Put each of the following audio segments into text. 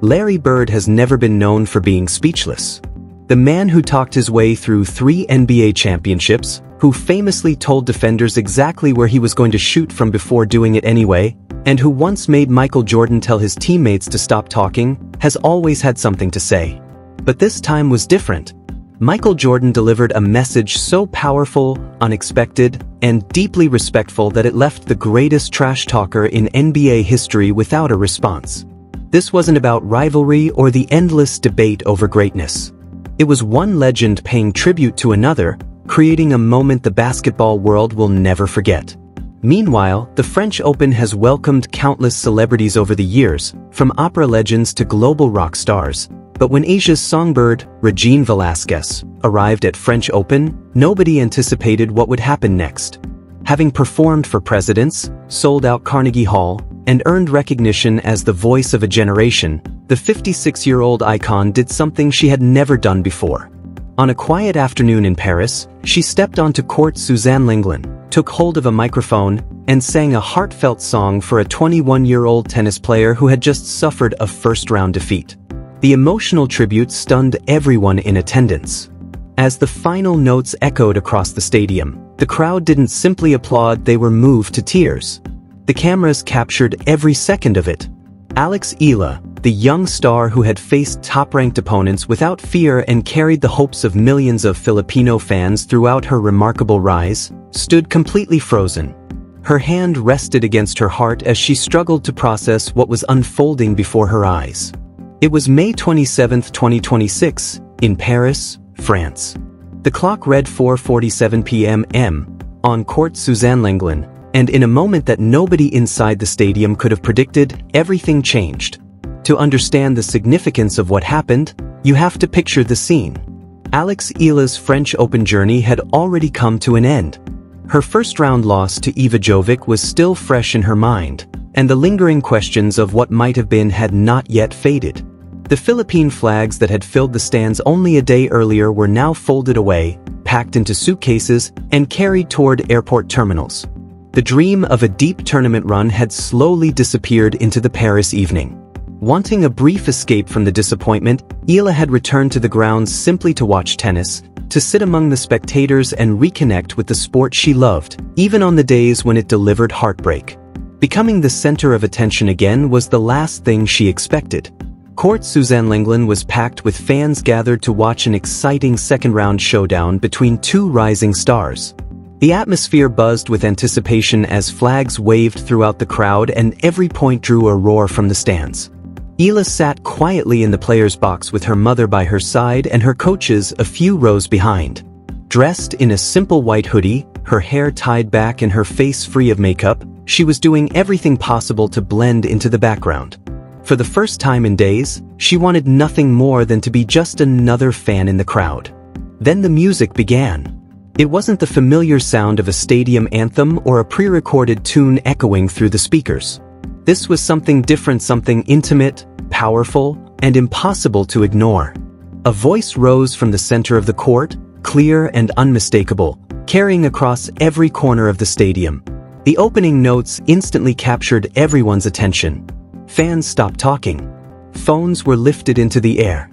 Larry Bird has never been known for being speechless. The man who talked his way through 3 NBA championships, who famously told defenders exactly where he was going to shoot from before doing it anyway, and who once made Michael Jordan tell his teammates to stop talking, has always had something to say. But this time was different. Michael Jordan delivered a message so powerful, unexpected, and deeply respectful that it left the greatest trash talker in NBA history without a response. This wasn't about rivalry or the endless debate over greatness. It was one legend paying tribute to another, creating a moment the basketball world will never forget. Meanwhile, the French Open has welcomed countless celebrities over the years, from opera legends to global rock stars. But when Asia's songbird, Regine Velasquez, arrived at French Open, nobody anticipated what would happen next. Having performed for presidents, sold out Carnegie Hall, and earned recognition as the voice of a generation, the 56-year-old icon did something she had never done before. On a quiet afternoon in Paris, she stepped onto court Suzanne Lenglen, took hold of a microphone, and sang a heartfelt song for a 21-year-old tennis player who had just suffered a first-round defeat. The emotional tribute stunned everyone in attendance. As the final notes echoed across the stadium, the crowd didn't simply applaud, they were moved to tears. The cameras captured every second of it. Alex Eala, the young star who had faced top-ranked opponents without fear and carried the hopes of millions of Filipino fans throughout her remarkable rise, stood completely frozen. Her hand rested against her heart as she struggled to process what was unfolding before her eyes. It was May 27, 2026, in Paris, France. The clock read 4:47 p.m. on court Suzanne Lenglen, and in a moment that nobody inside the stadium could have predicted, everything changed. To understand the significance of what happened, you have to picture the scene. Alex Eala's French Open journey had already come to an end. Her first-round loss to Eva Jovic was still fresh in her mind, and the lingering questions of what might have been had not yet faded. The Philippine flags that had filled the stands only a day earlier were now folded away, packed into suitcases, and carried toward airport terminals. The dream of a deep tournament run had slowly disappeared into the Paris evening. Wanting a brief escape from the disappointment, Eala had returned to the grounds simply to watch tennis, to sit among the spectators and reconnect with the sport she loved, even on the days when it delivered heartbreak. Becoming the center of attention again was the last thing she expected. Court Suzanne Lenglen was packed with fans gathered to watch an exciting second-round showdown between 2 rising stars. The atmosphere buzzed with anticipation as flags waved throughout the crowd and every point drew a roar from the stands. Eala sat quietly in the player's box with her mother by her side and her coaches a few rows behind. Dressed in a simple white hoodie, her hair tied back and her face free of makeup, she was doing everything possible to blend into the background. For the first time in days, she wanted nothing more than to be just another fan in the crowd. Then the music began. It wasn't the familiar sound of a stadium anthem or a pre-recorded tune echoing through the speakers. This was something different, something intimate, powerful, and impossible to ignore. A voice rose from the center of the court, clear and unmistakable, carrying across every corner of the stadium. The opening notes instantly captured everyone's attention. Fans stopped talking. Phones were lifted into the air.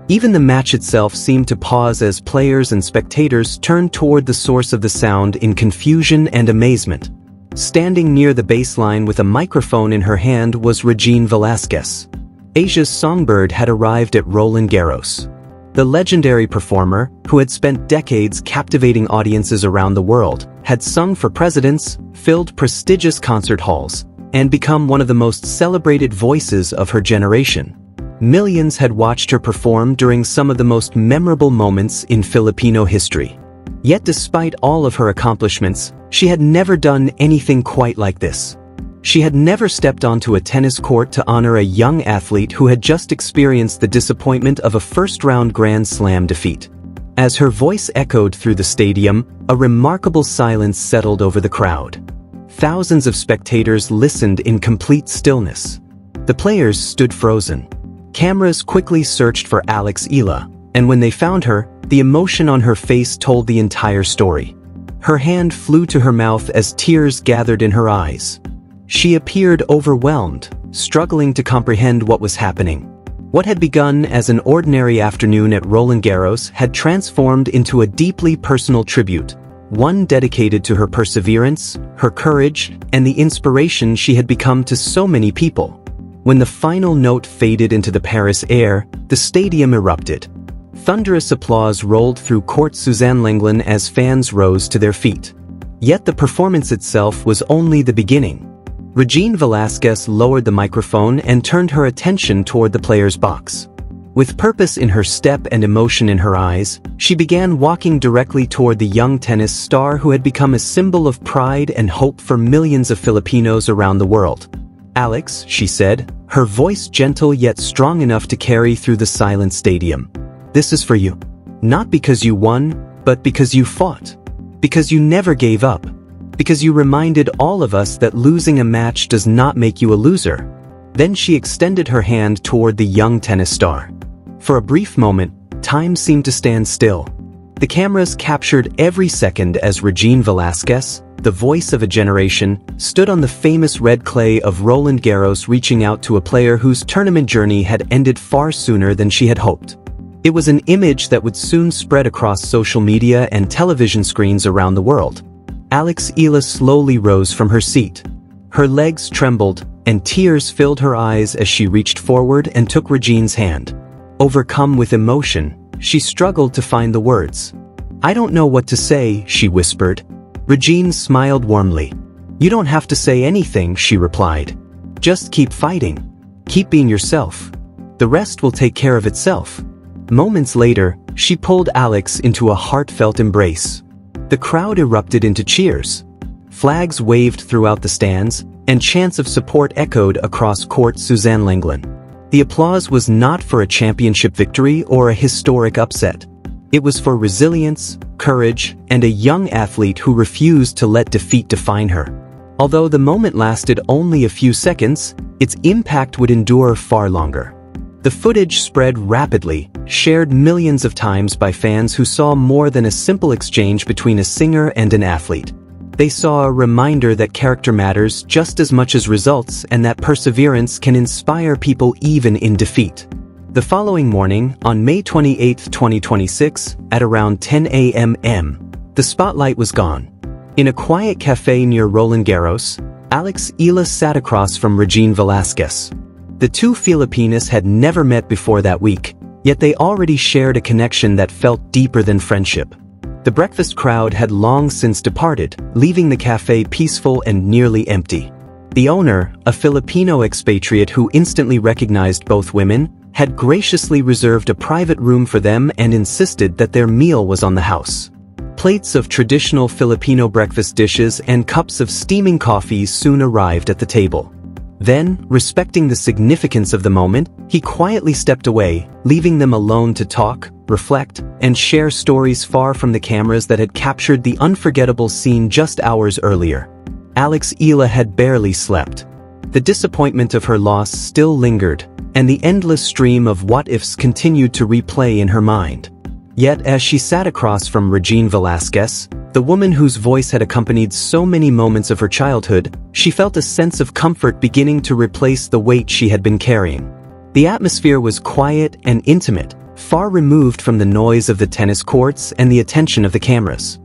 Even the match itself seemed to pause as players and spectators turned toward the source of the sound in confusion and amazement. Standing near the baseline with a microphone in her hand was Regine Velasquez. Asia's songbird had arrived at Roland Garros. The legendary performer, who had spent decades captivating audiences around the world, had sung for presidents, filled prestigious concert halls, and become one of the most celebrated voices of her generation. Millions had watched her perform during some of the most memorable moments in Filipino history. Yet despite all of her accomplishments, she had never done anything quite like this. She had never stepped onto a tennis court to honor a young athlete who had just experienced the disappointment of a first-round Grand Slam defeat. As her voice echoed through the stadium, a remarkable silence settled over the crowd. Thousands of spectators listened in complete stillness. The players stood frozen. Cameras quickly searched for Alex Eala, and when they found her, the emotion on her face told the entire story. Her hand flew to her mouth as tears gathered in her eyes. She appeared overwhelmed, struggling to comprehend what was happening. What had begun as an ordinary afternoon at Roland Garros had transformed into a deeply personal tribute, one dedicated to her perseverance, her courage, and the inspiration she had become to so many people. When the final note faded into the Paris air, the stadium erupted. Thunderous applause rolled through Court Suzanne Lenglen as fans rose to their feet. Yet the performance itself was only the beginning. Regine Velasquez lowered the microphone and turned her attention toward the player's box. With purpose in her step and emotion in her eyes, she began walking directly toward the young tennis star who had become a symbol of pride and hope for millions of Filipinos around the world. "Alex," she said, her voice gentle yet strong enough to carry through the silent stadium. "This is for you. Not because you won, but because you fought. Because you never gave up. Because you reminded all of us that losing a match does not make you a loser." Then she extended her hand toward the young tennis star. For a brief moment, time seemed to stand still. The cameras captured every second as Regine Velasquez, the voice of a generation, stood on the famous red clay of Roland Garros, reaching out to a player whose tournament journey had ended far sooner than she had hoped. It was an image that would soon spread across social media and television screens around the world. Alex Eala slowly rose from her seat. Her legs trembled, and tears filled her eyes as she reached forward and took Regine's hand. Overcome with emotion, she struggled to find the words. "I don't know what to say," she whispered. Regine smiled warmly. "You don't have to say anything," she replied. "Just keep fighting. Keep being yourself. The rest will take care of itself." Moments later, she pulled Alex into a heartfelt embrace. The crowd erupted into cheers. Flags waved throughout the stands, and chants of support echoed across Court Suzanne Lenglen. The applause was not for a championship victory or a historic upset. It was for resilience, courage, and a young athlete who refused to let defeat define her. Although the moment lasted only a few seconds, its impact would endure far longer. The footage spread rapidly, shared millions of times by fans who saw more than a simple exchange between a singer and an athlete. They saw a reminder that character matters just as much as results, and that perseverance can inspire people even in defeat. The following morning, on May 28, 2026, at around 10 a.m., the spotlight was gone. In a quiet cafe near Roland Garros, Alex Eala sat across from Regine Velasquez. The two Filipinas had never met before that week, yet they already shared a connection that felt deeper than friendship. The breakfast crowd had long since departed, leaving the cafe peaceful and nearly empty. The owner, a Filipino expatriate who instantly recognized both women, had graciously reserved a private room for them and insisted that their meal was on the house. Plates of traditional Filipino breakfast dishes and cups of steaming coffee soon arrived at the table. Then, respecting the significance of the moment, he quietly stepped away, leaving them alone to talk, reflect, and share stories far from the cameras that had captured the unforgettable scene just hours earlier. Alex Eala had barely slept. The disappointment of her loss still lingered, and the endless stream of what-ifs continued to replay in her mind. Yet as she sat across from Regine Velasquez, the woman whose voice had accompanied so many moments of her childhood, she felt a sense of comfort beginning to replace the weight she had been carrying. The atmosphere was quiet and intimate, far removed from the noise of the tennis courts and the attention of the cameras.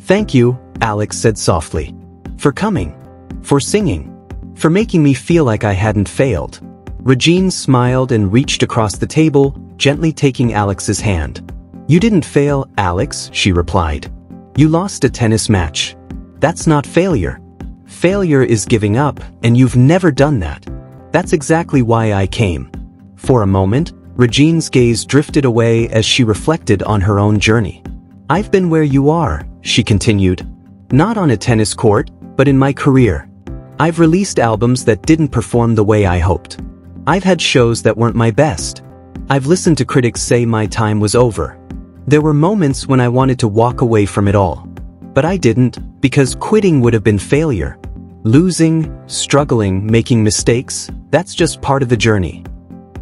"Thank you," Alex said softly. "For coming. For singing. For making me feel like I hadn't failed." Regine smiled and reached across the table, gently taking Alex's hand. "You didn't fail, Alex," she replied. "You lost a tennis match. That's not failure. Failure is giving up, and you've never done that. That's exactly why I came." For a moment, Regine's gaze drifted away as she reflected on her own journey. "I've been where you are," she continued. "Not on a tennis court, but in my career. I've released albums that didn't perform the way I hoped. I've had shows that weren't my best. I've listened to critics say my time was over. There were moments when I wanted to walk away from it all. But I didn't, because quitting would have been failure. Losing, struggling, making mistakes, that's just part of the journey."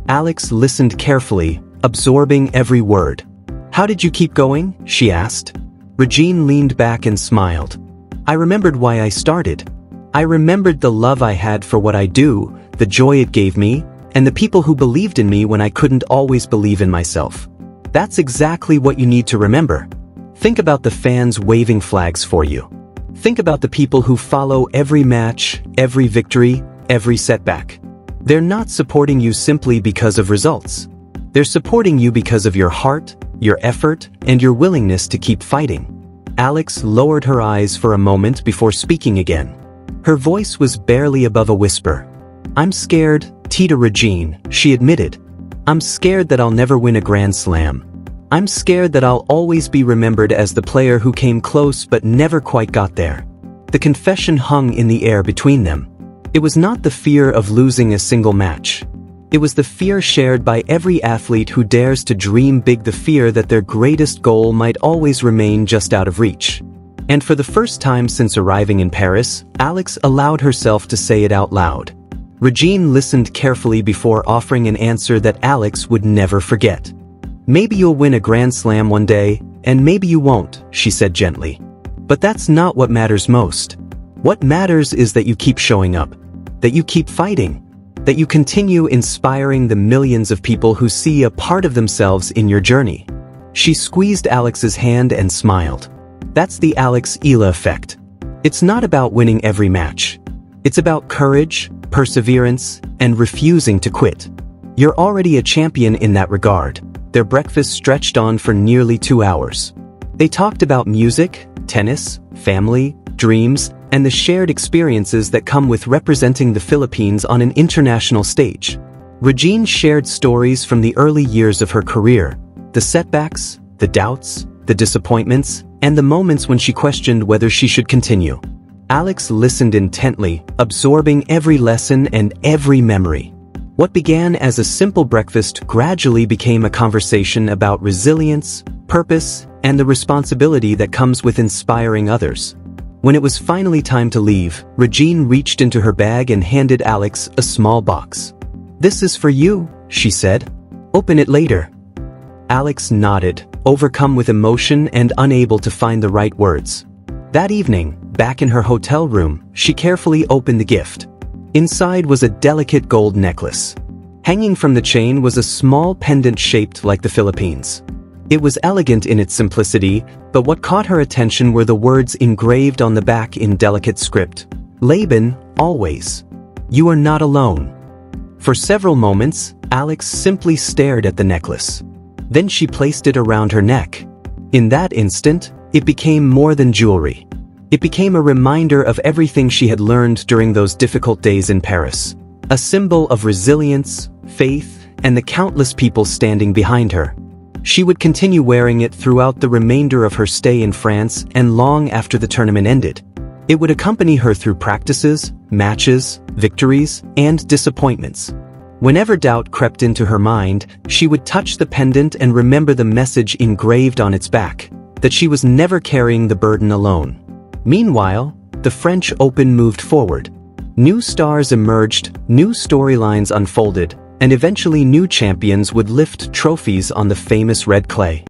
Alex listened carefully, absorbing every word. "How did you keep going?" she asked. Regine leaned back and smiled. "I remembered why I started. I remembered the love I had for what I do, the joy it gave me, and the people who believed in me when I couldn't always believe in myself. That's exactly what you need to remember. Think about the fans waving flags for you. Think about the people who follow every match, every victory, every setback. They're not supporting you simply because of results. They're supporting you because of your heart, your effort, and your willingness to keep fighting. Alex lowered her eyes for a moment before speaking again. Her voice was barely above a whisper. "I'm scared, Tita Regine," she admitted. "I'm scared that I'll never win a Grand Slam. I'm scared that I'll always be remembered as the player who came close but never quite got there." The confession hung in the air between them. It was not the fear of losing a single match. It was the fear shared by every athlete who dares to dream big, the fear that their greatest goal might always remain just out of reach. And for the first time since arriving in Paris, Alex allowed herself to say it out loud. Regine listened carefully before offering an answer that Alex would never forget. "Maybe you'll win a Grand Slam one day, and maybe you won't," she said gently. "But that's not what matters most. What matters is that you keep showing up, that you keep fighting, that you continue inspiring the millions of people who see a part of themselves in your journey." She squeezed Alex's hand and smiled. That's the Alex Eala effect. It's not about winning every match. It's about courage, perseverance, and refusing to quit. You're already a champion in that regard. Their breakfast stretched on for nearly 2 hours. They talked about music, tennis, family, dreams, and the shared experiences that come with representing the Philippines on an international stage. Regine shared stories from the early years of her career, the setbacks, the doubts, the disappointments, and the moments when she questioned whether she should continue. Alex listened intently, absorbing every lesson and every memory. What began as a simple breakfast gradually became a conversation about resilience, purpose, and the responsibility that comes with inspiring others. When it was finally time to leave, Regine reached into her bag and handed Alex a small box. "This is for you," she said. "Open it later." Alex nodded, overcome with emotion and unable to find the right words. That evening, back in her hotel room, she carefully opened the gift. Inside was a delicate gold necklace. Hanging from the chain was a small pendant shaped like the Philippines. It was elegant in its simplicity, but what caught her attention were the words engraved on the back in delicate script. "Laban, always. You are not alone." For several moments, Alex simply stared at the necklace. Then she placed it around her neck. In that instant, it became more than jewelry. It became a reminder of everything she had learned during those difficult days in Paris. A symbol of resilience, faith, and the countless people standing behind her. She would continue wearing it throughout the remainder of her stay in France and long after the tournament ended. It would accompany her through practices, matches, victories, and disappointments. Whenever doubt crept into her mind, she would touch the pendant and remember the message engraved on its back, that she was never carrying the burden alone. Meanwhile, the French Open moved forward. New stars emerged, new storylines unfolded, and eventually new champions would lift trophies on the famous red clay.